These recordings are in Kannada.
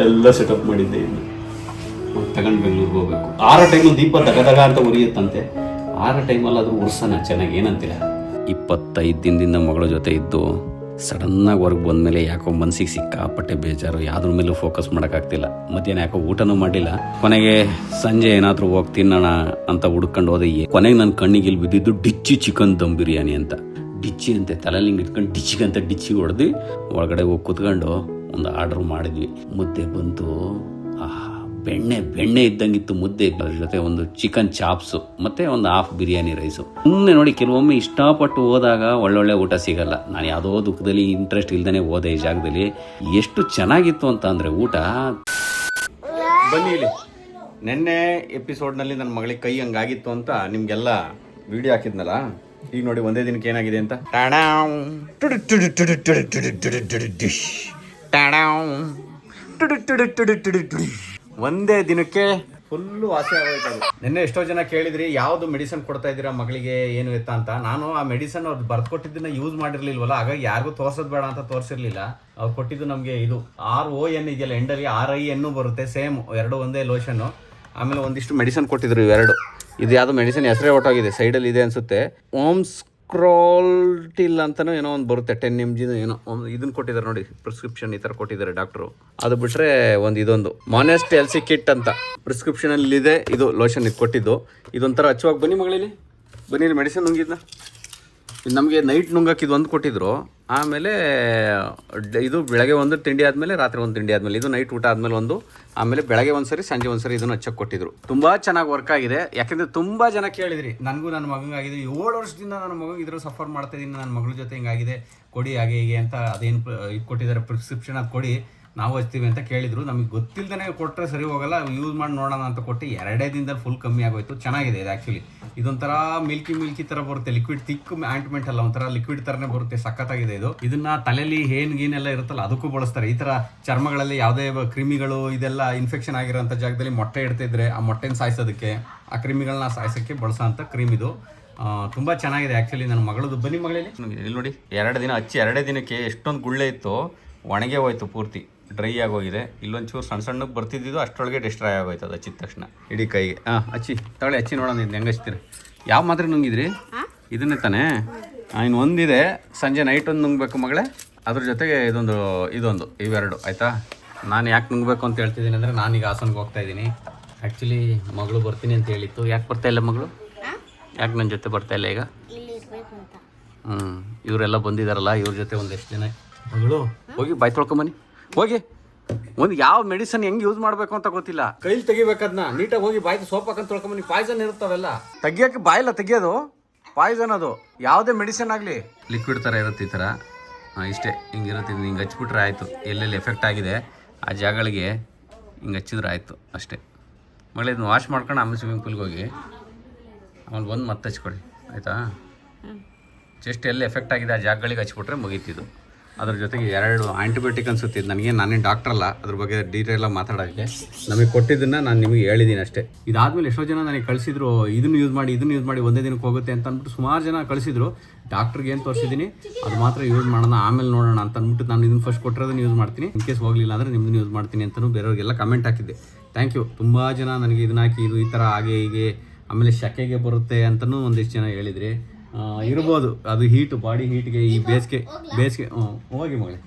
ಎಲ್ಲ ಸೆಟಪ್ ಮಾಡಿದ್ದೆ ಇನ್ನು ತಗೊಂಡು ಬೆಂಗಳೂರಿಗೆ ಹೋಗ್ಬೇಕು. 6 ಟೈಮು ದೀಪ ದಗದಗ ಅಂತ ಉರಿಯುತ್ತಂತೆ. 6 ಟೈಮಲ್ಲಿ ಅದು ಉರ್ಸನ ಚೆನ್ನಾಗಿ ಏನಂತೀರ. 25 ದಿನದಿಂದ ಮಗಳ ಜೊತೆ ಇದ್ದು ಸಡನ್ನಾಗಿ ಹೊರಗೆ ಬಂದಮೇಲೆ ಯಾಕೋ ಮನಸ್ಸಿಗೆ ಸಿಕ್ಕಾಪಟ್ಟೆ ಬೇಜಾರು. ಯಾವ್ದ್ರ ಮೇಲೂ ಫೋಕಸ್ ಮಾಡೋಕ್ಕಾಗ್ತಿಲ್ಲ. ಮಧ್ಯಾಹ್ನ ಯಾಕೋ ಊಟನೂ ಮಾಡಿಲ್ಲ. ಕೊನೆಗೆ ಸಂಜೆ ಏನಾದರೂ ಹೋಗಿ ತಿನ್ನೋಣ ಅಂತ ಹುಡ್ಕೊಂಡು ಹೋದೆ. ಕೊನೆಗೆ ನನ್ನ ಕಣ್ಣಿಗೆ ಇಲ್ಲಿ ಬಿದ್ದಿದ್ದು ಡಿಚ್ಚಿ ಚಿಕನ್ ದಮ್ ಬಿರಿಯಾನಿ ಅಂತ. ಡಿಚ್ಚಿ ಅಂತೆ ತಲೆಯಲ್ಲಿ ಹಿಂಗೆ ಇಟ್ಕೊಂಡು ಡಿಚ್ಚಿಗಂತ ಡಿಚ್ಚಿಗೆ ಹೊಡೆದು ಒಳಗಡೆ ಹೋಗಿ ಕೂತ್ಕೊಂಡು ಒಂದು ಆರ್ಡ್ರ್ ಮಾಡಿದ್ವಿ. ಮುದ್ದೆ ಬಂತು. ಬೆಣ್ಣೆ ಇದ್ದಂಗಿತ್ತು ಮುದ್ದೆ. ಅದ್ರ ಜೊತೆ ಒಂದು ಚಿಕನ್ ಚಾಪ್ಸು ಮತ್ತು ಒಂದು ಹಾಫ್ ಬಿರಿಯಾನಿ ರೈಸು. ಸುಮ್ಮನೆ ನೋಡಿ, ಕೆಲವೊಮ್ಮೆ ಇಷ್ಟಪಟ್ಟು ಹೋದಾಗ ಒಳ್ಳೊಳ್ಳೆ ಊಟ ಸಿಗಲ್ಲ. ನಾನು ಯಾವುದೋ ದುಃಖದಲ್ಲಿ ಇಂಟ್ರೆಸ್ಟ್ ಇಲ್ದೇ ಹೋದೆ ಈ ಜಾಗದಲ್ಲಿ. ಎಷ್ಟು ಚೆನ್ನಾಗಿತ್ತು ಅಂತ ಅಂದರೆ ಊಟ. ಬನ್ನಿ ಇಲ್ಲಿ. ನೆನ್ನೆ ಎಪಿಸೋಡ್ನಲ್ಲಿ ನನ್ನ ಮಗಳಿಗೆ ಕೈ ಹಂಗಾಗಿತ್ತು ಅಂತ ನಿಮಗೆಲ್ಲ ವಿಡಿಯೋ ಹಾಕಿದ್ನಲ್ಲ. ಈಗ ನೋಡಿ ಒಂದೇ ದಿನಕ್ಕೆ ಏನಾಗಿದೆ ಅಂತ. ಒಂದೇ ದಿನಕ್ಕೆ ಫುಲ್ಲು ವಾಸಿ ಆಗೋಯ್ತು. ನಿನ್ನೆ ಎಷ್ಟೋ ಜನ ಕೇಳಿದ್ರಿ ಯಾವುದು ಮೆಡಿಸಿನ್ ಕೊಡ್ತಾ ಇದ್ದೀರಾ ಮಗಳಿಗೆ ಏನು ಎತ್ತ ಅಂತ. ನಾನು ಆ ಮೆಡಿಸನ್ ಅವ್ರು ಬರ್ಕೊಟ್ಟಿದ್ದನ್ನ ಯೂಸ್ ಮಾಡಿರ್ಲಿಲ್ವಲ್ಲ, ಹಾಗಾಗಿ ಯಾರಿಗೂ ತೋರ್ಸೋದು ಬೇಡ ಅಂತ ತೋರಿಸಿರ್ಲಿಲ್ಲ. ಅವ್ರು ಕೊಟ್ಟಿದ್ದು ನಮಗೆ ಇದು RON ಇದೆಯಲ್ಲ ಎಂಡಲ್ಲಿ, RIN ಬರುತ್ತೆ, ಸೇಮ್ ಎರಡು ಒಂದೇ ಲೋಷನ್ನು. ಆಮೇಲೆ ಒಂದಿಷ್ಟು ಮೆಡಿಸನ್ ಕೊಟ್ಟಿದ್ರು ಇವೆರಡು. ಇದು ಯಾವುದು ಮೆಡಿಸಿನ್ ಹೆಸರೇ ಹೊಟ್ಟೋಗಿದೆ, ಸೈಡಲ್ಲಿ ಇದೆ ಅನಿಸುತ್ತೆ. ಓಮ್ಸ್ಕ್ರೋಲ್ಟಿಲ್ ಅಂತಲೂ ಏನೋ ಒಂದು ಬರುತ್ತೆ, 10 mg ಏನೋ ಒಂದು ಇದನ್ನು ಕೊಟ್ಟಿದ್ದಾರೆ ನೋಡಿ, ಪ್ರಿಸ್ಕ್ರಿಪ್ಷನ್ ಈ ಥರ ಕೊಟ್ಟಿದ್ದಾರೆ ಡಾಕ್ಟ್ರು. ಅದು ಬಿಟ್ಟರೆ ಇದೊಂದು ಮಾನೆಸ್ಟ್ ಎಲ್ಸಿ ಕಿಟ್ ಅಂತ ಪ್ರಿಸ್ಕ್ರಿಪ್ಷನಲ್ಲಿ ಇದೆ. ಇದು ಲೋಷನ್ ಇದು ಕೊಟ್ಟಿದ್ದು. ಇದೊಂಥರ ಹಚ್ಚುವಾಗ ಬನ್ನಿ ಮಗಳಲ್ಲಿ, ಬನ್ನಿ ಮೆಡಿಸಿನ್ ನುಂಗಿದ್ನ. ಇದು ನಮಗೆ ನೈಟ್ ನುಂಗಕ್ಕೆ ಇದು ಒಂದು ಕೊಟ್ಟಿದ್ರು. ಆಮೇಲೆ ಇದು ಬೆಳಗ್ಗೆ ಒಂದು ತಿಂಡಿ ಆದಮೇಲೆ ರಾತ್ರಿ ಒಂದು ತಿಂಡಿ ಆದಮೇಲೆ, ಇದು ನೈಟ್ ಊಟ ಆದಮೇಲೆ ಒಂದು, ಆಮೇಲೆ ಬೆಳಗ್ಗೆ ಒಂದು ಸರಿ ಸಂಜೆ ಒಂದು ಸರಿ ಇದನ್ನು ಹಚ್ಚಕ್ಕೆ ಕೊಟ್ಟಿದ್ರು. ತುಂಬ ಚೆನ್ನಾಗಿ ವರ್ಕ್ ಆಗಿದೆ. ಯಾಕೆಂದರೆ ತುಂಬ ಜನ ಕೇಳಿದ್ರಿ, ನನಗೂ ನನ್ನ ಮಗನಿಗಾಗಿದೆ. 7 ವರ್ಷದಿಂದ ನನ್ನ ಮಗನಿಗೆ ಇದ್ರೂ ಸಫರ್ ಮಾಡ್ತಾ ಇದ್ದೀನಿ, ನನ್ನ ಮಗಳ ಜೊತೆ ಹಿಂಗಾಗಿದೆ, ಕೊಡಿ ಹಾಗೆ ಹೀಗೆ ಅಂತ. ಅದೇನು ಇದು ಕೊಟ್ಟಿದ್ದಾರೆ ಪ್ರಿಸ್ಕ್ರಿಪ್ಷನ್, ಅದು ಕೊಡಿ ನಾವು ಹಚ್ತೀವಿ ಅಂತ ಕೇಳಿದ್ರು. ನಮಗೆ ಗೊತ್ತಿಲ್ಲದೇ ಕೊಟ್ಟರೆ ಸರಿ ಹೋಗಲ್ಲ, ಯೂಸ್ ಮಾಡಿ ನೋಡೋಣ ಅಂತ ಕೊಟ್ಟು 2 ದಿನದಲ್ಲಿ ಫುಲ್ ಕಮ್ಮಿ ಆಗೋಯ್ತು. ಚೆನ್ನಾಗಿದೆ ಇದು ಆ್ಯಕ್ಚುಲಿ. ಇದೊಂಥರ ಮಿಲ್ಕಿ ಥರ ಬರುತ್ತೆ, ಲಿಕ್ವಿಡ್ ತಿಕ್ ಆಯಿಂಟ್ಮೆಂಟ್ ಅಲ್ಲ, ಒಂಥರ ಲಿಕ್ವಿಡ್ ಥರನೇ ಬರುತ್ತೆ. ಸಖತ್ತಾಗಿದೆ ಇದು. ಇದನ್ನ ತಲೆಯಲ್ಲಿ ಗೀನೆಲ್ಲ ಇರುತ್ತಲ್ಲ ಅದಕ್ಕೂ ಬಳಸ್ತಾರೆ. ಈ ಥರ ಚರ್ಮಗಳಲ್ಲಿ ಯಾವುದೇ ಕ್ರಿಮಿಗಳು ಇದೆಲ್ಲ ಇನ್ಫೆಕ್ಷನ್ ಆಗಿರೋಂಥ ಜಾಗದಲ್ಲಿ ಮೊಟ್ಟೆ ಇಡ್ತಿದ್ರೆ ಆ ಮೊಟ್ಟೆನ ಸಾಯಿಸೋದಕ್ಕೆ, ಆ ಕ್ರಿಮಿಗಳನ್ನ ಸಾಯಿಸೋಕ್ಕೆ ಬಳಸೋ ಅಂಥ ಕ್ರೀಮ್ ಇದು. ತುಂಬ ಚೆನ್ನಾಗಿದೆ ಆ್ಯಕ್ಚುಲಿ. ನನ್ನ ಮಗಳದು ಬನ್ನಿ ಮಗಳಲ್ಲಿ ಇಲ್ಲಿ ನೋಡಿ, 2 ದಿನ ಹಚ್ಚಿ 2 ದಿನಕ್ಕೆ ಎಷ್ಟೊಂದು ಗುಳ್ಳೆ ಇತ್ತು, ಒಣಗೆ ಹೋಯ್ತು, ಪೂರ್ತಿ ಡ್ರೈ ಆಗೋಗಿದೆ. ಇಲ್ಲೊಂಚೂರು ಸಣ್ಣಕ್ಕೆ ಬರ್ತಿದ್ದು ಅಷ್ಟರೊಳಗೆ ಡಿಸ್ಟ್ರಾಯ್ ಆಗೋಯ್ತು ಅದು ಹಚ್ಚಿದ ತಕ್ಷಣ ಇಡೀ ಕೈಗೆ. ಹಚ್ಚಿ ತಗೊಳ್ಳಿ, ಹಚ್ಚಿ ನೋಡೋಣ ಇದನ್ನ ಹೆಂಗೆ ಹಚ್ತೀರಿ. ಯಾವ ಮಾತ್ರೆ ನುಂಗಿದ್ರಿ? ಇದನ್ನೇ ತಾನೇ. ಇನ್ನು ಒಂದಿದೆ, ಸಂಜೆ ನೈಟ್ ಒಂದು ನುಂಗಬೇಕು ಮಗಳೇ. ಅದ್ರ ಜೊತೆಗೆ ಇದೊಂದು ಇವೆರಡು ಆಯಿತಾ. ನಾನು ಯಾಕೆ ನುಂಗಬೇಕು ಅಂತ ಹೇಳ್ತಿದ್ದೀನಿ ಅಂದರೆ, ನಾನೀಗ ಹಾಸನ್ಗೆ ಹೋಗ್ತಾ ಇದ್ದೀನಿ. ಆ್ಯಕ್ಚುಲಿ ಮಗಳು ಬರ್ತೀನಿ ಅಂತ ಹೇಳಿತ್ತು. ಯಾಕೆ ಬರ್ತಾ ಇಲ್ಲ ಮಗಳು? ಯಾಕೆ ನನ್ನ ಜೊತೆ ಬರ್ತಾ ಇಲ್ಲ ಈಗ? ಇವರೆಲ್ಲ ಬಂದಿದ್ದಾರಲ್ಲ, ಇವ್ರ ಜೊತೆ ಒಂದೆಷ್ಟು ದಿನ. ಮಗಳು ಹೋಗಿ ಬಾಯ್ ತೊಳ್ಕೊಂಬನ್ನಿ, ಹೋಗಿ. ಒಂದು ಯಾವ ಮೆಡಿಸನ್ ಹೆಂಗೆ ಯೂಸ್ ಮಾಡಬೇಕು ಅಂತ ಗೊತ್ತಿಲ್ಲ. ಕೈಲಿ ತೆಗಿಬೇಕದನ್ನ ನೀಟಾಗಿ ಹೋಗಿ ಬಾಯ್ದು ಸೋಪ್ ಹಾಕೊಂಡು ತೊಳ್ಕೊಂಬನ್ನಿ. ಪಾಯ್ಸನ್ ಇರುತ್ತವೆಲ್ಲ ತೆಗಿಯೋಕ್ಕೆ, ಬಾಯಿಲ್ಲ ತೆಗಿಯೋದು ಪಾಯ್ಸನ್. ಅದು ಯಾವುದೇ ಮೆಡಿಸಿನ್ ಆಗಲಿ ಲಿಕ್ವಿಡ್ ಥರ ಇರುತ್ತೆ ಈ ಥರ. ಇಷ್ಟೇ ಹಿಂಗಿರುತ್ತೆ. ಹಿಂಗೆ ಹಚ್ಬಿಟ್ರೆ ಆಯಿತು. ಎಲ್ಲೆಲ್ಲಿ ಎಫೆಕ್ಟ್ ಆಗಿದೆ ಆ ಜಾಗಗಳಿಗೆ ಹಿಂಗೆ ಹಚ್ಚಿದ್ರೆ ಆಯಿತು ಅಷ್ಟೇ. ಮಳೆ ಇದನ್ನ ವಾಶ್ ಮಾಡ್ಕೊಂಡು ಆಮೇಲೆ ಸ್ವಿಮ್ಮಿಂಗ್ ಪೂಲ್ಗೆ ಹೋಗಿ ಆಮೇಲೆ ಬಂದು ಮತ್ತೆ ಹಚ್ಕೊಳ್ಳಿ ಆಯಿತಾ. ಜಸ್ಟ್ ಎಲ್ಲಿ ಎಫೆಕ್ಟ್ ಆಗಿದೆ ಆ ಜಾಗಗಳಿಗೆ ಹಚ್ಬಿಟ್ರೆ ಮುಗೀತಿದ್ದು. ಅದ್ರ ಜೊತೆಗೆ 2 ಆ್ಯಂಟಿಬಯೋಟಿಕ್ ಅನಿಸುತ್ತೆ. ನಾನೇನು ಡಾಕ್ಟ್ರ್ ಅಲ್ಲ, ಅದ್ರ ಬಗ್ಗೆ ಡೀಟೇಲಾಗಿ ಮಾತಾಡೋಕ್ಕೆ. ನಮಗೆ ಕೊಟ್ಟಿದ್ದನ್ನು ನಾನು ನಿಮಗೆ ಹೇಳಿದ್ದೀನಿ ಅಷ್ಟೇ. ಇದಾದಮೇಲೆ ಎಷ್ಟೋ ಜನ ನನಗೆ ಕಳಿಸಿದ್ರು, ಇದನ್ನು ಯೂಸ್ ಮಾಡಿ ಒಂದೇ ದಿನಕ್ಕೆ ಹೋಗುತ್ತೆ ಅಂತ ಅಂದ್ಬಿಟ್ಟು ಸುಮಾರು ಜನ ಕಳಿಸಿದ್ರು. ಡಾಕ್ಟ್ರಿಗೆ ಏನು ತೋರಿಸಿದ್ದೀನಿ ಅದು ಮಾತ್ರ ಯೂಸ್ ಮಾಡೋಣ, ಆಮೇಲೆ ನೋಡೋಣ ಅಂತ ಅಂದ್ಬಿಟ್ಟು ನಾನು ಇದನ್ನು ಫಸ್ಟ್ ಕೊಟ್ಟಿರೋದನ್ನು ಯೂಸ್ ಮಾಡ್ತೀನಿ. ಇನ್ ಕೇಸ್ ಹೋಗಲಿಲ್ಲ ಅಂದರೆ ನಿಮ್ಮದನ್ನು ಯೂಸ್ ಮಾಡ್ತೀನಿ ಅಂತಲೂ ಬೇರೆಯವ್ರಿಗೆಲ್ಲ ಕಮೆಂಟ್ ಹಾಕಿದ್ದೆ. Thank you. ತುಂಬ ಜನ ನನಗೆ ಇದನ್ನ ಹಾಕಿ ಇದು ಈ ಥರ ಹಾಗೆ ಹೀಗೆ, ಆಮೇಲೆ ಶಕೆಗೆ ಬರುತ್ತೆ ಅಂತಲೂ ಒಂದಿಷ್ಟು ಜನ ಹೇಳಿದ್ರಿ. ಇರ್ಬೋದು, ಅದು ಹೀಟು, ಬಾಡಿ ಹೀಟ್ಗೆ, ಈ ಬೇಸಿಗೆ ಹೋಗಿ ಮಗಳೇ.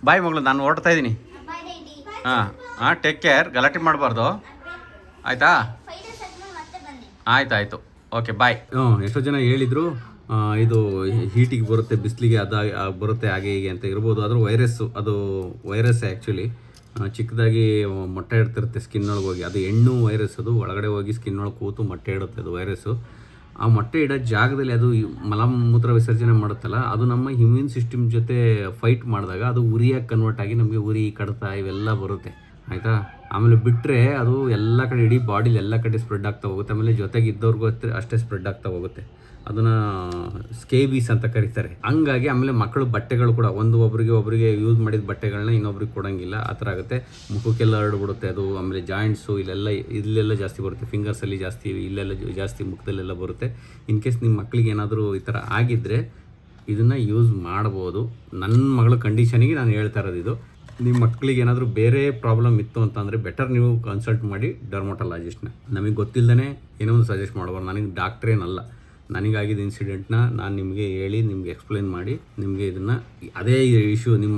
ಬಾಯ್ ಮಗಳು, ನಾನು ಹೊರಡ್ತಾ ಇದ್ದೀನಿ. ಟೇಕ್ ಕೇರ್, ಗಲಾಟೆ ಮಾಡಬಾರ್ದು ಆಯಿತಾ? ಆಯ್ತು ಓಕೆ ಬಾಯ್. ಎಷ್ಟೋ ಜನ ಹೇಳಿದರು ಇದು ಹೀಟಿಗೆ ಬರುತ್ತೆ, ಬಿಸಿಲಿಗೆ ಅದು ಬರುತ್ತೆ ಹಾಗೆ ಹೀಗೆ ಅಂತ. ಇರ್ಬೋದು, ಅದು ವೈರಸ್ ಆ್ಯಕ್ಚುಲಿ. ಚಿಕ್ಕದಾಗಿ ಮೊಟ್ಟೆ ಇಡ್ತಿರುತ್ತೆ ಸ್ಕಿನ್ ಒಳಗೆ ಹೋಗಿ. ಅದು ಹೆಣ್ಣು ವೈರಸ್, ಅದು ಒಳಗಡೆ ಹೋಗಿ ಸ್ಕಿನ್ ಒಳಗೆ ಕೂತು ಮೊಟ್ಟೆ ಇಡುತ್ತೆ. ಅದು ವೈರಸ್ಸು. ಆ ಮೊಟ್ಟೆ ಇಡೋ ಜಾಗದಲ್ಲಿ ಅದು ಮಲಮೂತ್ರ ವಿಸರ್ಜನೆ ಮಾಡುತ್ತಲ್ಲ, ಅದು ನಮ್ಮ ಇಮ್ಯೂನ್ ಸಿಸ್ಟಮ್ ಜೊತೆ ಫೈಟ್ ಮಾಡಿದಾಗ ಅದು ಉರಿಯಾಗಿ ಕನ್ವರ್ಟ್ ಆಗಿ ನಮಗೆ ಉರಿ, ಕಡಿತ ಇವೆಲ್ಲ ಬರುತ್ತೆ ಆಯಿತಾ. ಆಮೇಲೆ ಬಿಟ್ಟರೆ ಅದು ಎಲ್ಲ ಕಡೆ, ಇಡೀ ಬಾಡಿಲಿ ಎಲ್ಲ ಕಡೆ ಸ್ಪ್ರೆಡ್ ಆಗ್ತಾ ಹೋಗುತ್ತೆ. ಆಮೇಲೆ ಜೊತೆಗೆ ಇದ್ದವ್ರಿಗೂ ಅಷ್ಟೇ ಸ್ಪ್ರೆಡ್ ಆಗ್ತಾ ಹೋಗುತ್ತೆ. ಅದನ್ನು ಸ್ಕೇಬೀಸ್ ಅಂತ ಕರೀತಾರೆ. ಹಂಗಾಗಿ ಆಮೇಲೆ ಮಕ್ಕಳು ಬಟ್ಟೆಗಳು ಕೂಡ ಒಬ್ಬರಿಗೆ ಯೂಸ್ ಮಾಡಿದ ಬಟ್ಟೆಗಳನ್ನ ಇನ್ನೊಬ್ರಿಗೆ ಕೊಡೋಂಗಿಲ್ಲ, ಆ ಥರ ಆಗುತ್ತೆ. ಮುಖಕ್ಕೆಲ್ಲ ಹರಡ್ಬಿಡುತ್ತೆ ಅದು. ಆಮೇಲೆ ಜಾಯಿಂಟ್ಸು ಇಲ್ಲೆಲ್ಲ ಜಾಸ್ತಿ ಬರುತ್ತೆ, ಫಿಂಗರ್ಸಲ್ಲಿ ಜಾಸ್ತಿ, ಇಲ್ಲೆಲ್ಲ ಜಾಸ್ತಿ, ಮುಖದಲ್ಲೆಲ್ಲ ಬರುತ್ತೆ. ಇನ್ ಕೇಸ್ ನಿಮ್ಮ ಮಕ್ಕಳಿಗೆ ಏನಾದರೂ ಈ ಥರ ಆಗಿದ್ದರೆ ಇದನ್ನು ಯೂಸ್ ಮಾಡ್ಬೋದು. ನನ್ನ ಮಗಳ ಕಂಡೀಷನಿಗೆ ನಾನು ಹೇಳ್ತಾ ಇರೋದು ಇದು. ನಿಮ್ಮ ಮಕ್ಕಳಿಗೆ ಏನಾದರೂ ಬೇರೆ ಪ್ರಾಬ್ಲಮ್ ಇತ್ತು ಅಂತಂದರೆ ಬೆಟರ್ ನೀವು ಕನ್ಸಲ್ಟ್ ಮಾಡಿ ಡರ್ಮಟೊಲಾಜಿಸ್ಟ್ನ. ನಮಗೆ ಗೊತ್ತಿಲ್ಲದೇ ಏನೋ ಒಂದು ಸಜೆಸ್ಟ್ ಮಾಡಬಾರ್ದು. ನನಗೆ ಡಾಕ್ಟ್ರೇನಲ್ಲ, ನನಗಾಗಿದ್ದ ಇನ್ಸಿಡೆಂಟ್ನ ನಾನು ನಿಮಗೆ ಹೇಳಿ ನಿಮಗೆ ಎಕ್ಸ್ಪ್ಲೇನ್ ಮಾಡಿ ನಿಮಗೆ ಇದನ್ನು ಅದೇ ಇಶ್ಯೂ ನಿಮ್ಮ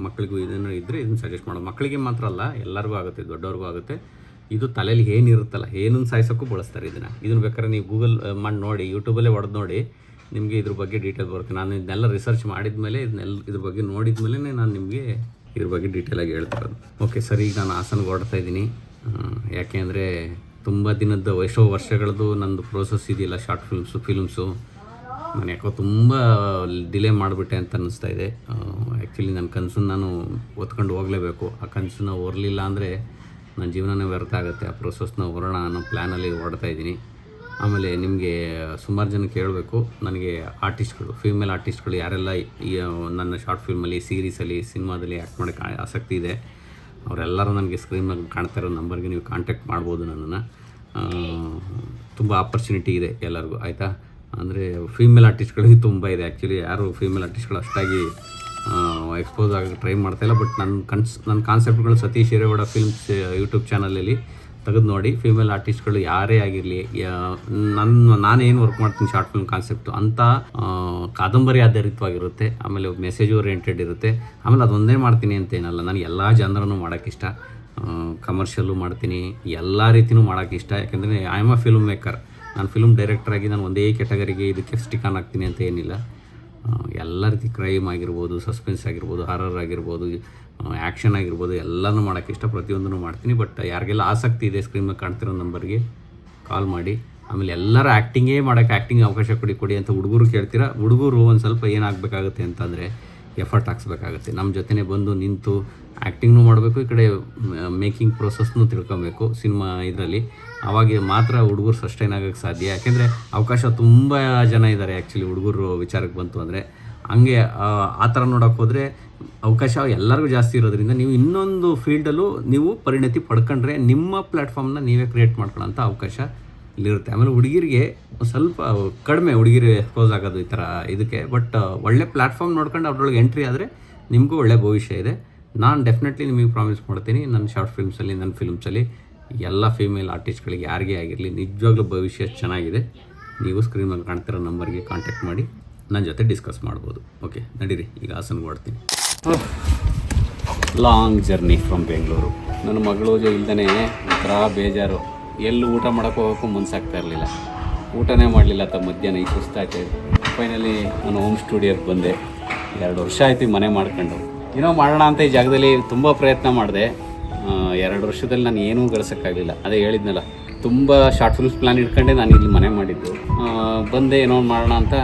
ಮಕ್ಕಳಿಗೂ ಇದನ್ನು ಇದ್ದರೆ ಇದನ್ನು ಸಜೆಸ್ಟ್ ಮಾಡೋದು. ಮಕ್ಕಳಿಗೆ ಮಾತ್ರ ಅಲ್ಲ, ಎಲ್ಲರಿಗೂ ಆಗುತ್ತೆ, ದೊಡ್ಡವ್ರಿಗೂ ಆಗುತ್ತೆ. ಇದು ತಲೆಯಲ್ಲಿ ಏನಿರುತ್ತಲ್ಲ, ಏನನ್ನು ಸಾಯಿಸೋಕ್ಕೂ ಬಳಸ್ತಾರೆ ಇದನ್ನು ಬೇಕಾದ್ರೆ ನೀವು ಗೂಗಲ್ ಮಾಡಿ ನೋಡಿ, ಯೂಟ್ಯೂಬಲ್ಲೇ ಹೊಡೆದು ನೋಡಿ, ನಿಮಗೆ ಇದ್ರ ಬಗ್ಗೆ ಡೀಟೇಲ್ ಬರುತ್ತೆ. ನಾನು ಇದನ್ನೆಲ್ಲ ರಿಸರ್ಚ್ ಮಾಡಿದ್ಮೇಲೆ ಇದ್ರ ಬಗ್ಗೆ ನೋಡಿದ್ಮೇಲೆ ನಾನು ನಿಮಗೆ ಇದ್ರ ಬಗ್ಗೆ ಡೀಟೇಲಾಗಿ ಹೇಳ್ತಿರೋದು. ಓಕೆ ಸರ್, ಈಗ ನಾನು ಹಾಸನ್ಗೆ ಹೊರಡ್ತಾ ಇದ್ದೀನಿ. ಯಾಕೆ ಅಂದರೆ ತುಂಬ ದಿನದ ಎಷ್ಟೋ ವರ್ಷಗಳದ್ದು ನಂದು ಪ್ರೋಸೆಸ್ ಇದೆಯಲ್ಲ, ಶಾರ್ಟ್ ಫಿಲ್ಮ್ಸು ನಾನು ಯಾಕೋ ತುಂಬ ಡಿಲೇ ಮಾಡಿಬಿಟ್ಟೆ ಅಂತ ಅನ್ನಿಸ್ತಾ ಇದೆ. ಆ್ಯಕ್ಚುಲಿ ನನ್ನ ಕನಸನ್ನು ನಾನು ಓದ್ಕೊಂಡು ಹೋಗಲೇಬೇಕು. ಆ ಕನಸನ್ನ ಹೊರಲಿಲ್ಲ ಅಂದರೆ ನನ್ನ ಜೀವನನೇ ವ್ಯರ್ಥ ಆಗುತ್ತೆ. ಆ ಪ್ರೋಸೆಸ್ನ ಹೊರೋಣ ಅನ್ನೋ ಪ್ಲ್ಯಾನಲ್ಲಿ ಹೊರಡ್ತಾ ಇದ್ದೀನಿ. ಆಮೇಲೆ ನಿಮಗೆ ಸುಮಾರು ಜನಕ್ಕೆ ಹೇಳಬೇಕು, ನನಗೆ ಆರ್ಟಿಸ್ಟ್ಗಳು, ಫೀಮೇಲ್ ಆರ್ಟಿಸ್ಟ್ಗಳು ಯಾರೆಲ್ಲ ಈ ನನ್ನ ಶಾರ್ಟ್ ಫಿಲ್ಮಲ್ಲಿ, ಸೀರೀಸಲ್ಲಿ, ಸಿನಿಮಾದಲ್ಲಿ ಆ್ಯಕ್ಟ್ ಮಾಡೋಕ್ಕೆ ಆಸಕ್ತಿ ಇದೆ, ಅವರೆಲ್ಲರೂ ನನಗೆ ಸ್ಕ್ರೀನಲ್ಲಿ ಕಾಣ್ತಾ ಇರೋ ನಂಬರ್ಗೆ ನೀವು ಕಾಂಟ್ಯಾಕ್ಟ್ ಮಾಡ್ಬೋದು ನನ್ನನ್ನು. ತುಂಬ ಆಪರ್ಚುನಿಟಿ ಇದೆ ಎಲ್ಲರಿಗೂ, ಆಯಿತಾ. ಅಂದರೆ ಫೀಮೇಲ್ ಆರ್ಟಿಸ್ಟ್ಗಳಿಗೆ ತುಂಬ ಇದೆ. ಆ್ಯಕ್ಚುಲಿ ಯಾರು ಫೀಮೇಲ್ ಆರ್ಟಿಸ್ಟ್ಗಳು ಅಷ್ಟಾಗಿ ಎಕ್ಸ್ಪೋಸ್ ಆಗಿ ಟ್ರೈ ಮಾಡ್ತಾಯಿಲ್ಲ. ಬಟ್ ನನ್ನ ಕಾನ್ಸೆಪ್ಟ್ಗಳು ಸತೀಶ್ ಹಿರೇಗೌಡ ಫಿಲ್ಮ್ಸ್ ಯೂಟ್ಯೂಬ್ ಚಾನಲಲ್ಲಿ ತೆಗೆದು ನೋಡಿ. ಫೀಮೇಲ್ ಆರ್ಟಿಸ್ಟ್ಗಳು ಯಾರೇ ಆಗಿರಲಿ, ನಾನೇನು ವರ್ಕ್ ಮಾಡ್ತೀನಿ ಶಾರ್ಟ್ ಫಿಲ್ಮ್ ಕಾನ್ಸೆಪ್ಟು ಅಂತ ಕಾದಂಬರಿ ಆಧಾರಿತವಾಗಿರುತ್ತೆ. ಆಮೇಲೆ ಮೆಸೇಜ್ ಓರಿಯೆಂಟೆಡ್ ಇರುತ್ತೆ. ಆಮೇಲೆ ಅದೊಂದೇ ಮಾಡ್ತೀನಿ ಅಂತೇನಲ್ಲ, ನನಗೆ ಎಲ್ಲ ಜನರನ್ನು ಮಾಡೋಕ್ಕಿಷ್ಟ. ಕಮರ್ಷಿಯಲ್ಲು ಮಾಡ್ತೀನಿ, ಎಲ್ಲ ರೀತಿಯೂ ಮಾಡೋಕ್ಕಿಷ್ಟ. ಯಾಕೆಂದರೆ I am a film maker. ನಾನು ಫಿಲ್ಮ್ ಡೈರೆಕ್ಟ್ರಾಗಿ ನಾನು ಒಂದೇ ಕ್ಯಾಟಗರಿಗೆ ಇದಕ್ಕೆ ಸ್ಟಿಕ್ ಆನ್ ಆಗ್ತೀನಿ ಅಂತ ಏನಿಲ್ಲ. ಎಲ್ಲ ರೀತಿ ಕ್ರೈಮ್ ಆಗಿರ್ಬೋದು, ಸಸ್ಪೆನ್ಸ್ ಆಗಿರ್ಬೋದು, ಹಾರರ್ ಆಗಿರ್ಬೋದು, ಆ್ಯಕ್ಷನ್ ಆಗಿರ್ಬೋದು, ಎಲ್ಲನೂ ಮಾಡೋಕ್ಕೆ ಇಷ್ಟ, ಪ್ರತಿಯೊಂದನ್ನು ಮಾಡ್ತೀನಿ. ಬಟ್ ಯಾರಿಗೆಲ್ಲ ಆಸಕ್ತಿ ಇದೆ ಸ್ಕ್ರೀನ್ ಕಾಣ್ತಿರೋ ನಂಬರ್ಗೆ ಕಾಲ್ ಮಾಡಿ. ಆಮೇಲೆ ಎಲ್ಲರೂ ಆ್ಯಕ್ಟಿಂಗೇ ಮಾಡೋಕ್ಕೆ ಆ್ಯಕ್ಟಿಂಗ್ ಅವಕಾಶ ಕೊಡಿ ಅಂತ ಹುಡುಗರು ಕೇಳ್ತೀರಾ. ಹುಡುಗರು ಒಂದು ಸ್ವಲ್ಪ ಏನಾಗಬೇಕಾಗುತ್ತೆ ಅಂತಂದರೆ ಎಫರ್ಟ್ ಹಾಕ್ಸ್ಬೇಕಾಗುತ್ತೆ. ನಮ್ಮ ಜೊತೆನೇ ಬಂದು ನಿಂತು ಆ್ಯಕ್ಟಿಂಗ್ನೂ ಮಾಡಬೇಕು, ಈ ಕಡೆ ಮೇಕಿಂಗ್ ಪ್ರೋಸೆಸ್ನೂ ತಿಳ್ಕೊಬೇಕು ಸಿನಿಮಾ ಇದರಲ್ಲಿ. ಆವಾಗ ಮಾತ್ರ ಹುಡುಗರು ಸಸ್ಟೈನ್ ಆಗೋಕ್ಕೆ ಸಾಧ್ಯ. ಯಾಕೆಂದರೆ ಅವಕಾಶ ತುಂಬ ಜನ ಇದ್ದಾರೆ ಆ್ಯಕ್ಚುಲಿ ಹುಡುಗರು ವಿಚಾರಕ್ಕೆ ಬಂತು ಅಂದರೆ. ಹಂಗೆ ಆ ಥರ ನೋಡೋಕೆ ಹೋದರೆ ಅವಕಾಶ ಎಲ್ಲರಿಗೂ ಜಾಸ್ತಿ ಇರೋದ್ರಿಂದ ನೀವು ಇನ್ನೊಂದು ಫೀಲ್ಡಲ್ಲೂ ನೀವು ಪರಿಣತಿ ಪಡ್ಕೊಂಡ್ರೆ ನಿಮ್ಮ ಪ್ಲ್ಯಾಟ್ಫಾರ್ಮ್ನ ನೀವೇ ಕ್ರಿಯೇಟ್ ಮಾಡ್ಕೊಳ್ಳೋಂಥ ಅವಕಾಶ ಇಲ್ಲಿರುತ್ತೆ. ಆಮೇಲೆ ಹುಡುಗಿರಿಗೆ ಸ್ವಲ್ಪ ಕಡಿಮೆ ಹುಡುಗಿರು ಎಕ್ಸ್ಪೋಸ್ ಆಗೋದು ಈ ಥರ ಇದಕ್ಕೆ. ಬಟ್ ಒಳ್ಳೆ ಪ್ಲ್ಯಾಟ್ಫಾರ್ಮ್ ನೋಡ್ಕೊಂಡು ಅವ್ರೊಳಗೆ ಎಂಟ್ರಿ ಆದರೆ ನಿಮಗೂ ಒಳ್ಳೆ ಭವಿಷ್ಯ ಇದೆ. ನಾನು ಡೆಫಿನೆಟ್ಲಿ ನಿಮಗೆ ಪ್ರಾಮಿಸ್ ಮಾಡ್ತೀನಿ, ನನ್ನ ಶಾರ್ಟ್ ಫಿಲ್ಮ್ಸಲ್ಲಿ, ನನ್ನ ಫಿಲ್ಮ್ಸಲ್ಲಿ ಎಲ್ಲ ಫೀಮೇಲ್ ಆರ್ಟಿಸ್ಟ್ಗಳಿಗೆ ಯಾರಿಗೇ ಆಗಿರಲಿ ನಿಜವಾಗ್ಲೂ ಭವಿಷ್ಯ ಚೆನ್ನಾಗಿದೆ. ನೀವು ಸ್ಕ್ರೀನ್ ಮೇಲೆ ಕಾಣ್ತಿರೋ ನಂಬರ್ಗೆ ಕಾಂಟ್ಯಾಕ್ಟ್ ಮಾಡಿ ನನ್ನ ಜೊತೆ ಡಿಸ್ಕಸ್ ಮಾಡ್ಬೋದು. ಓಕೆ ನಡೀರಿ, ಈಗ ಹಾಸನ್ಗೆ ಹೊಡ್ತೀನಿ. Long journey from Bengaluru. ನನ್ನ ಮಗಳು ಇಲ್ದೇ ಒಂಥರ ಬೇಜಾರು. ಎಲ್ಲೂ ಊಟ ಮಾಡೋಕ್ಕೆ ಹೋಗೋಕ್ಕೂ ಮನಸ್ಸಾಗ್ತಾ ಇರಲಿಲ್ಲ. ಊಟನೇ ಮಾಡಲಿಲ್ಲ ಮಧ್ಯಾಹ್ನ. ಈಗ ಸುಸ್ತಾಗ್ತಾಯಿದೆ. ಫೈನಲಿ ನಾನು ಹೋಮ್ ಸ್ಟುಡಿಯೋಕ್ಕೆ ಬಂದೆ. 2 ವರ್ಷ ಆಯ್ತು ಈ ಮನೆ ಮಾಡ್ಕೊಂಡು. ಏನೋ ಮಾಡೋಣ ಅಂತ ಈ ಜಾಗದಲ್ಲಿ ತುಂಬ ಪ್ರಯತ್ನ ಮಾಡಿದೆ. 2 ವರ್ಷದಲ್ಲಿ ನಾನು ಏನೂ ಗಳಿಸೋಕ್ಕಾಗಲಿಲ್ಲ. ಅದೇ ಹೇಳಿದ್ನಲ್ಲ, ತುಂಬ ಶಾರ್ಟ್ ಫಿಲ್ಮ್ಸ್ ಪ್ಲ್ಯಾನ್ ಇಟ್ಕೊಂಡೆ ನಾನು ಇಲ್ಲಿ ಮನೆ ಮಾಡಿದ್ದು. ಬಂದೆ ಏನೋ ಮಾಡೋಣ ಅಂತ.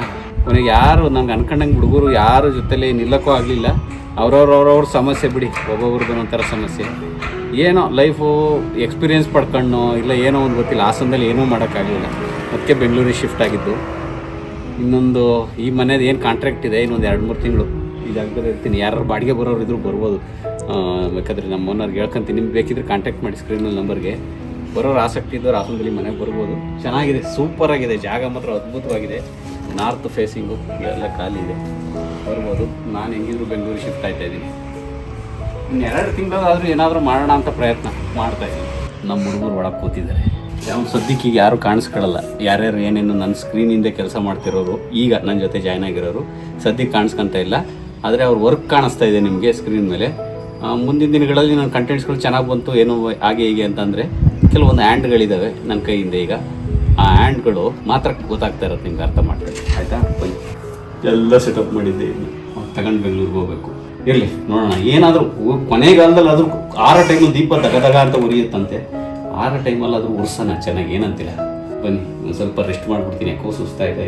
ಕೊನೆಗೆ ಯಾರು ನನಗೆ ಅನ್ಕೊಂಡಂಗೆ ಹುಡುಗರು ಯಾರು ಜೊತೆಲಿ ನಿಲ್ಲಕ್ಕೂ ಆಗಲಿಲ್ಲ. ಅವ್ರವ್ರ ಸಮಸ್ಯೆ ಬಿಡಿ, ಒಬ್ಬೊಬ್ರದ್ದು ಒಂಥರ ಸಮಸ್ಯೆ. ಏನೋ ಲೈಫು ಎಕ್ಸ್ಪೀರಿಯೆನ್ಸ್ ಪಡ್ಕೊಂಡು ಇಲ್ಲ ಏನೋ ಒಂದು ಗೊತ್ತಿಲ್ಲ, ಹಾಸನದಲ್ಲಿ ಏನೂ ಮಾಡೋಕ್ಕಾಗಲಿಲ್ಲ. ಅದಕ್ಕೆ ಬೆಂಗಳೂರಿಗೆ ಶಿಫ್ಟ್ ಆಗಿದ್ದು. ಇನ್ನೊಂದು ಈ ಮನೇದು ಏನು ಕಾಂಟ್ರಾಕ್ಟ್ ಇದೆ, ಇನ್ನೊಂದು 2-3 ತಿಂಗಳು ಈ ಜಾಗದಲ್ಲಿ ಇರ್ತೀನಿ. ಯಾರು ಬಾಡಿಗೆ ಬರೋರು ಇದ್ರೂ ಬರ್ಬೋದು. ಬೇಕಾದರೆ ನಮ್ಮ ಓನರ್ಗೆ ಹೇಳ್ಕೊಂತೀನಿ. ನಿಮ್ಗೆ ಬೇಕಿದ್ರೆ ಕಾಂಟ್ಯಾಕ್ಟ್ ಮಾಡಿ ಸ್ಕ್ರೀನಲ್ಲಿ ನಂಬರ್ಗೆ. ಬರೋರು ಆಸಕ್ತಿ ಇದ್ದವ್ರು ಹಾಸನದಲ್ಲಿ ಮನೆ ಬರ್ಬೋದು. ಚೆನ್ನಾಗಿದೆ, ಸೂಪರಾಗಿದೆ ಜಾಗ, ಮಾತ್ರ ಅದ್ಭುತವಾಗಿದೆ. ನಾರ್ತ್ ಫೇಸಿಂಗು ಎಲ್ಲ ಖಾಲಿ ಇದೆ, ಬರ್ಬೋದು. ನಾನು ಹೆಂಗಿದ್ರು ಬೆಂಗಳೂರಿಗೆ ಶಿಫ್ಟ್ ಆಯ್ತಾಯಿದ್ದೀನಿ. ಇನ್ನು 2 ತಿಂಗಳಾದರೂ ಏನಾದರೂ ಮಾಡೋಣ ಅಂತ ಪ್ರಯತ್ನ ಮಾಡ್ತಾಯಿದ್ದೀನಿ. ನಮ್ಮ ಹುಡುಗರು ಒಳಗೆ ಕೂತಿದ್ದಾರೆ. ಯಾವ ಸದ್ಯಕ್ಕೆ ಈಗ ಯಾರು ಕಾಣಿಸ್ಕೊಳ್ಳಲ್ಲ. ಯಾರ್ಯಾರು ಏನೇನು ನನ್ನ ಸ್ಕ್ರೀನಿಂದ ಕೆಲಸ ಮಾಡ್ತಿರೋರು, ಈಗ ನನ್ನ ಜೊತೆ ಜಾಯ್ನ್ ಆಗಿರೋರು ಸದ್ಯಕ್ಕೆ ಕಾಣಿಸ್ಕೊತ ಇಲ್ಲ. ಆದರೆ ಅವ್ರ ವರ್ಕ್ ಕಾಣಿಸ್ತಾ ಇದೆ ನಿಮಗೆ ಸ್ಕ್ರೀನ್ ಮೇಲೆ. ಮುಂದಿನ ದಿನಗಳಲ್ಲಿ ನನ್ನ ಕಂಟೆಂಟ್ಸ್ಗಳು ಚೆನ್ನಾಗಿ ಬಂತು, ಏನೋ ಹಾಗೆ ಹೀಗೆ ಅಂತಂದರೆ ಕೆಲವೊಂದು ಹ್ಯಾಂಡ್ಗಳಿದ್ದಾವೆ ನನ್ನ ಕೈಯಿಂದ. ಈಗ ಆ ಹ್ಯಾಂಡ್ಗಳು ಮಾತ್ರ ಗೊತ್ತಾಗ್ತಾ ಇರುತ್ತೆ, ನಿಮ್ಗೆ ಅರ್ಥ ಮಾಡ್ಕೊಳ್ಳಿ ಆಯಿತಾ. ಬನ್ನಿ, ಎಲ್ಲ ಸೆಟಪ್ ಮಾಡಿದ್ದೆ. ತಗೊಂಡು ಬೆಂಗಳೂರಿಗೆ ಹೋಗಬೇಕು. ಇರಲಿ ನೋಡೋಣ, ಏನಾದರೂ ಕೊನೆಗಾಲದಲ್ಲಿ ಆದರೂ 6 ಟೈಮಲ್ಲಿ ದೀಪ ದಗದಗ ಅಂತ ಉರಿಯುತ್ತಂತೆ. 6 ಟೈಮಲ್ಲಾದರೂ ಉರ್ಸೋಣ ಚೆನ್ನಾಗಿ, ಏನಂತೀರ? ಬನ್ನಿ, ಒಂದು ಸ್ವಲ್ಪ ರೆಸ್ಟ್ ಮಾಡಿಬಿಡ್ತೀನಿ, ಯಾಕೋ ಸುಸ್ತಾಯಿದೆ.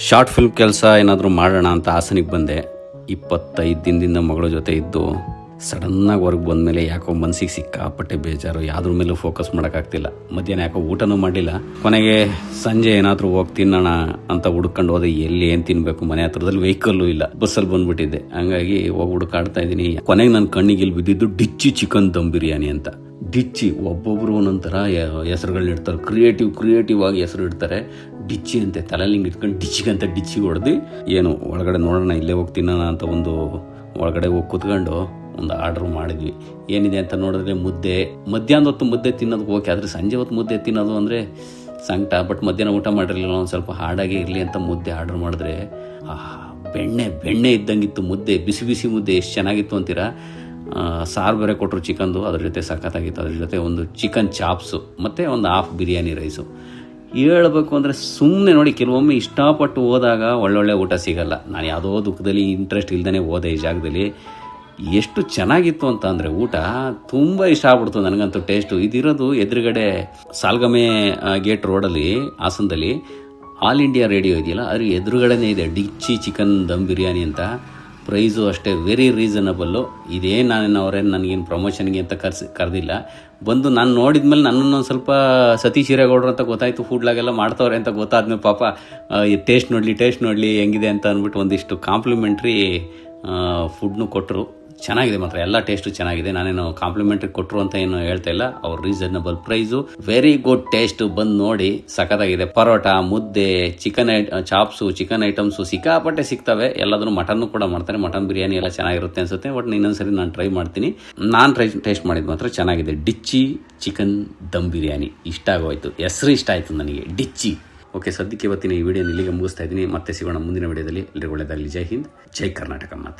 ಶಾರ್ಟ್ ಫಿಲ್ಮ್ ಕೆಲಸ ಏನಾದರೂ ಮಾಡೋಣ ಅಂತ ಹಾಸನಿಗೆ ಬಂದೆ. 25 ದಿನದಿಂದ ಮಗಳ ಜೊತೆ ಇದ್ದು ಸಡನ್ನಾಗಿ ಹೊರಗೆ ಬಂದಮೇಲೆ ಯಾಕೋ ಮನಸ್ಸಿಗೆ ಸಿಕ್ಕಾಪಟ್ಟೆ ಬೇಜಾರು. ಯಾವುದ್ರ ಮೇಲೂ ಫೋಕಸ್ ಮಾಡೋಕ್ಕಾಗ್ತಿಲ್ಲ. ಮಧ್ಯಾಹ್ನ ಯಾಕೋ ಊಟನೂ ಮಾಡಿಲ್ಲ. ಕೊನೆಗೆ ಸಂಜೆ ಏನಾದರೂ ಹೋಗಿ ತಿನ್ನೋಣ ಅಂತ ಹುಡ್ಕೊಂಡು ಹೋದೆ. ಎಲ್ಲಿ ಏನು ತಿನ್ನಬೇಕು, ಮನೆ ಹತ್ರದಲ್ಲಿ ವೆಹಿಕಲ್ಲು ಇಲ್ಲ, ಬಸ್ಸಲ್ಲಿ ಬಂದುಬಿಟ್ಟಿದ್ದೆ. ಹಂಗಾಗಿ ಹೋಗಿ ಹುಡುಕಾಡ್ತಾ ಇದ್ದೀನಿ. ಕೊನೆಗೆ ನನ್ನ ಕಣ್ಣಿಗೆ ಇಲ್ಲಿ ಬಿದ್ದಿದ್ದು ಡಿಚ್ಚಿ ಚಿಕನ್ ದಮ್ ಬಿರಿಯಾನಿ ಅಂತ. ಡಿಚ್ಚಿ, ಒಬ್ಬೊಬ್ಬರು ಒಂದೊಂಥರ ಹೆಸರುಗಳನ್ನ ಇಡ್ತಾರೆ, ಕ್ರಿಯೇಟಿವ್ ಆಗಿ ಹೆಸರು ಇಡ್ತಾರೆ. ಡಿಚ್ಚಿ ಅಂತೆ, ತಲೆಯಲ್ಲಿ ಹಿಂಗೆ ಇಟ್ಕೊಂಡು ಡಿಚ್ಚಿಗಂತ ಡಿಚ್ಚಿ ಹೊಡೆದು ಏನು ಒಳಗಡೆ ನೋಡೋಣ, ಇಲ್ಲೇ ಹೋಗಿ ತಿನ್ನೋಣ ಅಂತ ಒಂದು ಒಳಗಡೆ ಹೋಗಿ ಕೂತ್ಕೊಂಡು ಒಂದು ಆರ್ಡ್ರ್ ಮಾಡಿದ್ವಿ. ಏನಿದೆ ಅಂತ ನೋಡಿದ್ರೆ ಮುದ್ದೆ, ಮಧ್ಯಾಹ್ನದ ಹೊತ್ತು ಮುದ್ದೆ ತಿನ್ನೋದಕ್ಕೆ ಓಕೆ, ಆದರೆ ಸಂಜೆ ಹೊತ್ತು ಮುದ್ದೆ ತಿನ್ನೋದು ಅಂದರೆ ಸಂಕಟ. ಬಟ್ ಮಧ್ಯಾಹ್ನ ಊಟ ಮಾಡಿರಲಿಲ್ಲ, ಒಂದು ಸ್ವಲ್ಪ ಹಾಡಾಗಿ ಇರಲಿ ಅಂತ ಮುದ್ದೆ ಆರ್ಡ್ರ್ ಮಾಡಿದ್ರೆ ಬೆಣ್ಣೆ ಇದ್ದಂಗಿತ್ತು ಮುದ್ದೆ, ಬಿಸಿ ಬಿಸಿ ಮುದ್ದೆ ಎಷ್ಟು ಚೆನ್ನಾಗಿತ್ತು ಅಂತೀರಾ. ಸಾರು ಬೇರೆ ಕೊಟ್ಟರು ಚಿಕನ್ದು, ಅದ್ರ ಜೊತೆ ಸಖತ್ತಾಗಿತ್ತು. ಅದ್ರ ಜೊತೆ ಒಂದು ಚಿಕನ್ ಚಾಪ್ಸು ಮತ್ತು ಒಂದು ಹಾಫ್ ಬಿರಿಯಾನಿ ರೈಸು. ಹೇಳ್ಬೇಕು ಅಂದರೆ ಸುಮ್ಮನೆ ನೋಡಿ, ಕೆಲವೊಮ್ಮೆ ಇಷ್ಟಪಟ್ಟು ಹೋದಾಗ ಒಳ್ಳೊಳ್ಳೆ ಊಟ ಸಿಗಲ್ಲ. ನಾನು ಯಾವುದೋ ದುಃಖದಲ್ಲಿ ಇಂಟ್ರೆಸ್ಟ್ ಇಲ್ದೇ ಹೋದೆ ಈ ಜಾಗದಲ್ಲಿ. ಎಷ್ಟು ಚೆನ್ನಾಗಿತ್ತು ಅಂತ ಅಂದರೆ ಊಟ ತುಂಬ ಇಷ್ಟ ಆಗ್ಬಿಡ್ತು ನನಗಂತೂ. ಟೇಸ್ಟು ಇದಿರೋದು ಎದುರುಗಡೆ ಸಾಲ್ಗಮೆ ಗೇಟ್ ರೋಡಲ್ಲಿ, ಹಾಸನದಲ್ಲಿ ಆಲ್ ಇಂಡಿಯಾ ರೇಡಿಯೋ ಇದೆಯಲ್ಲ, ಅದ್ರ ಎದುರುಗಡೆನೇ ಇದೆ ಡಿಚ್ಚಿ ಚಿಕನ್ ದಮ್ ಬಿರಿಯಾನಿ ಅಂತ. ಪ್ರೈಸು ಅಷ್ಟೇ ವೆರಿ ರೀಸನಬಲ್ಲು. ಇದೇ ಅವರೇನು ನನಗೇನು ಪ್ರಮೋಷನ್ಗೆ ಅಂತ ಕರೆದಿಲ್ಲ. ಬಂದು ನಾನು ನೋಡಿದ ಮೇಲೆ ನನ್ನನ್ನು ಒಂದು ಸ್ವಲ್ಪ ಸತೀಶ್ ಹಿರೇಗೌಡರು ಅಂತ ಗೊತ್ತಾಯಿತು, ಫುಡ್ಲಾಗೆಲ್ಲ ಮಾಡ್ತವ್ರೆ ಅಂತ ಗೊತ್ತಾದ್ಮೇಲೆ ಪಾಪ ಟೇಸ್ಟ್ ನೋಡಲಿ ಹೆಂಗಿದೆ ಅಂತ ಅಂದ್ಬಿಟ್ಟು ಒಂದಿಷ್ಟು ಕಾಂಪ್ಲಿಮೆಂಟ್ರಿ ಫುಡ್ನು ಕೊಟ್ಟರು. ಚೆನ್ನಾಗಿದೆ ಮಾತ್ರ, ಎಲ್ಲ ಟೇಸ್ಟು ಚೆನ್ನಾಗಿದೆ. ನಾನೇನು ಕಾಂಪ್ಲಿಮೆಂಟ್ರಿ ಕೊಟ್ಟರು ಅಂತ ಏನು ಹೇಳ್ತಾ ಇಲ್ಲ. ಅವ್ರ reasonable price, very good taste. ಬಂದು ನೋಡಿ, ಸಖತ್ತಾಗಿದೆ. ಪರೋಟ, ಮುದ್ದೆ, ಚಿಕನ್ ಚಾಪ್ಸು, ಚಿಕನ್ ಐಟಮ್ಸು ಸಿಕ್ಕಾಪಟ್ಟೆ ಸಿಗ್ತವೆ. ಎಲ್ಲದನ್ನು ಮಟನ್ನು ಕೂಡ ಮಾಡ್ತಾರೆ. ಮಟನ್ ಬಿರಿಯಾನಿ ಎಲ್ಲ ಚೆನ್ನಾಗಿರುತ್ತೆ ಅನಿಸುತ್ತೆ. ಬಟ್ ಇನ್ನೊಂದ್ಸರಿ ನಾನು ಟ್ರೈ ಮಾಡ್ತೀನಿ. ನಾನು ಟೇಸ್ಟ್ ಮಾಡಿದ್ದು ಮಾತ್ರ ಚೆನ್ನಾಗಿದೆ. ಡಿಚ್ಚಿ ಚಿಕನ್ ದಮ್ ಬಿರಿಯಾನಿ ಇಷ್ಟ ಆಗೋಯ್ತು. ಹೆಸರು ಇಷ್ಟ ಆಯಿತು ನನಗೆ, ಡಿಚ್ಚಿ. ಓಕೆ, ಸದ್ಯಕ್ಕೆ ಇವತ್ತಿನ ಈ ವಿಡಿಯೋನ ಇಲ್ಲಿಗೆ ಮುಗಿಸ್ತಾ ಇದ್ದೀನಿ. ಮತ್ತೆ ಸಿಗೋಣ ಮುಂದಿನ ವಿಡಿಯೋದಲ್ಲಿ. ಎಲ್ಲರಿಗೂ ಒಳ್ಳೆಯದಾಗಲಿ. ಜೈ ಹಿಂದ್, ಜೈ ಕರ್ನಾಟಕ. ಮತ್ತೆ